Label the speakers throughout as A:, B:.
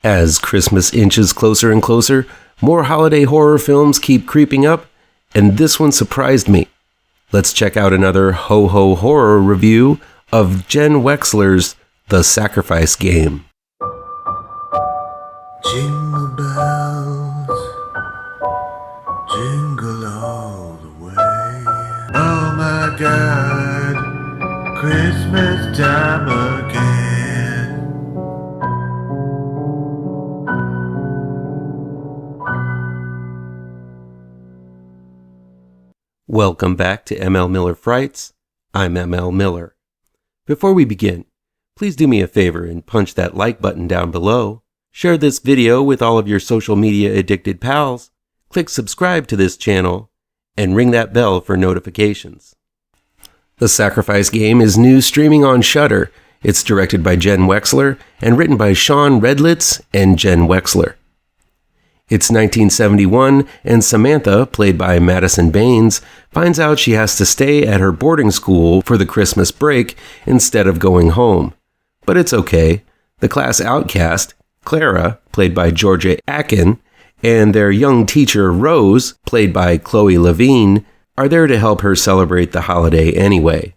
A: As Christmas inches closer and closer, more holiday horror films keep creeping up, and this one surprised me. Let's check out another ho-ho horror review of Jenn Wexler's The Sacrifice Game.
B: Jingle bells, jingle all the way. Oh my God, Christmas time again.
A: Welcome back to ML Miller Frights. I'm ML Miller. Before we begin, please do me a favor and punch that like button down below. Share this video with all of your social media addicted pals. Click subscribe to this channel and ring that bell for notifications. The Sacrifice Game is new streaming on Shudder. It's directed by Jenn Wexler and written by Redlitz and Jenn Wexler. It's 1971, and Samantha, played by Madison Baines, finds out she has to stay at her boarding school for the Christmas break instead of going home. But it's okay. The class outcast, Clara, played by Georgia Akin, and their young teacher, Rose, played by Chloe Levine, are there to help her celebrate the holiday anyway.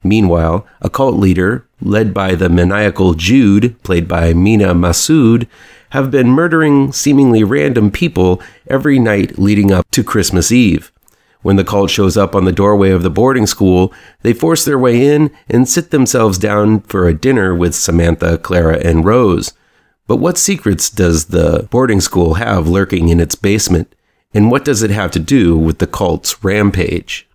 A: Meanwhile, a cult leader, led by the maniacal Jude, played by Mina Massoud, have been murdering seemingly random people every night leading up to Christmas Eve. When the cult shows up on the doorway of the boarding school, they force their way in and sit themselves down for a dinner with Samantha, Clara, and Rose. But what secrets does the boarding school have lurking in its basement? And what does it have to do with the cult's rampage?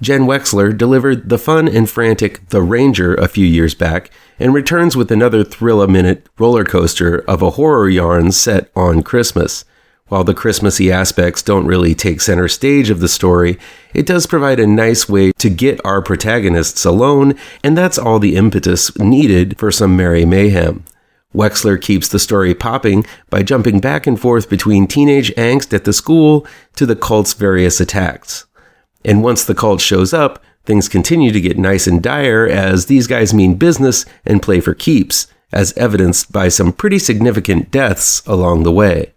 A: Jenn Wexler delivered the fun and frantic The Ranger a few years back and returns with another thrill-a-minute roller coaster of a horror yarn set on Christmas. While the Christmassy aspects don't really take center stage of the story, it does provide a nice way to get our protagonists alone, and that's all the impetus needed for some merry mayhem. Wexler keeps the story popping by jumping back and forth between teenage angst at the school to the cult's various attacks. And once the cult shows up, things continue to get nice and dire as these guys mean business and play for keeps, as evidenced by some pretty significant deaths along the way.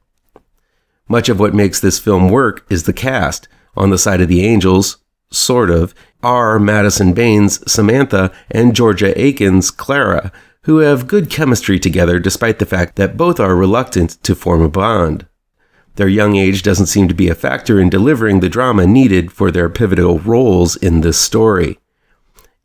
A: Much of what makes this film work is the cast. On the side of the angels, sort of, are Madison Baines' Samantha and Georgia Akin's Clara, who have good chemistry together despite the fact that both are reluctant to form a bond. Their young age doesn't seem to be a factor in delivering the drama needed for their pivotal roles in this story.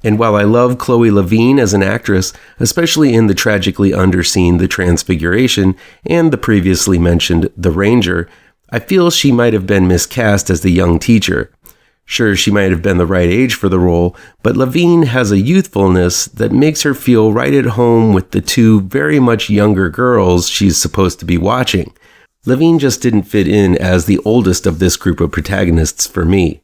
A: And while I love Chloe Levine as an actress, especially in the tragically underseen The Transfiguration and the previously mentioned The Ranger, I feel she might have been miscast as the young teacher. Sure, she might have been the right age for the role, but Levine has a youthfulness that makes her feel right at home with the two very much younger girls she's supposed to be watching. Levine just didn't fit in as the oldest of this group of protagonists for me.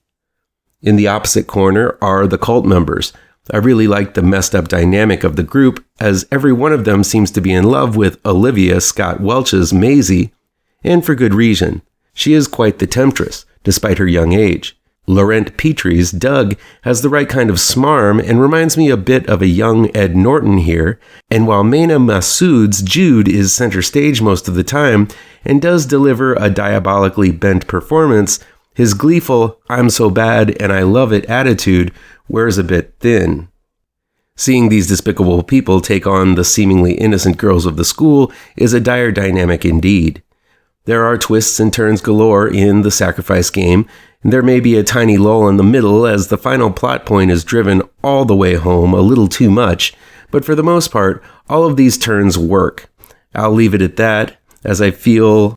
A: In the opposite corner are the cult members. I really like the messed up dynamic of the group, as every one of them seems to be in love with Olivia Scott Welch's Maisie, and for good reason. She is quite the temptress, despite her young age. Laurent Petrie's Doug has the right kind of smarm and reminds me a bit of a young Ed Norton here, and while Mina Massoud's Jude is center stage most of the time and does deliver a diabolically bent performance, his gleeful "I'm so bad and I love it" attitude wears a bit thin. Seeing these despicable people take on the seemingly innocent girls of the school is a dire dynamic indeed. There are twists and turns galore in The Sacrifice Game, and there may be a tiny lull in the middle as the final plot point is driven all the way home a little too much, but for the most part, all of these turns work. I'll leave it at that, as I feel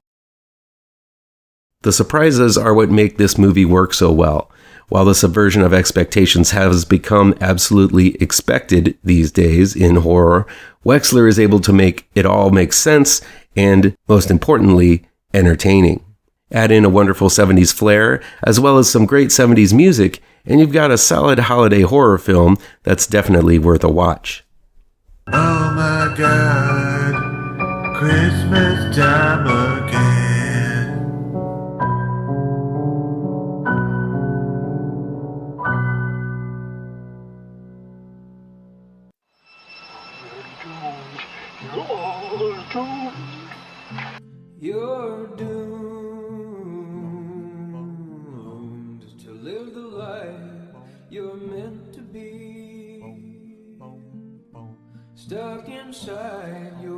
A: the surprises are what make this movie work so well. While the subversion of expectations has become absolutely expected these days in horror, Wexler is able to make it all make sense and, most importantly, entertaining. Add in a wonderful 70s flair, as well as some great 70s music, and you've got a solid holiday horror film that's definitely worth a watch.
B: Oh my God, Christmas time again.
A: You're doomed to live the life you're meant to be, stuck inside your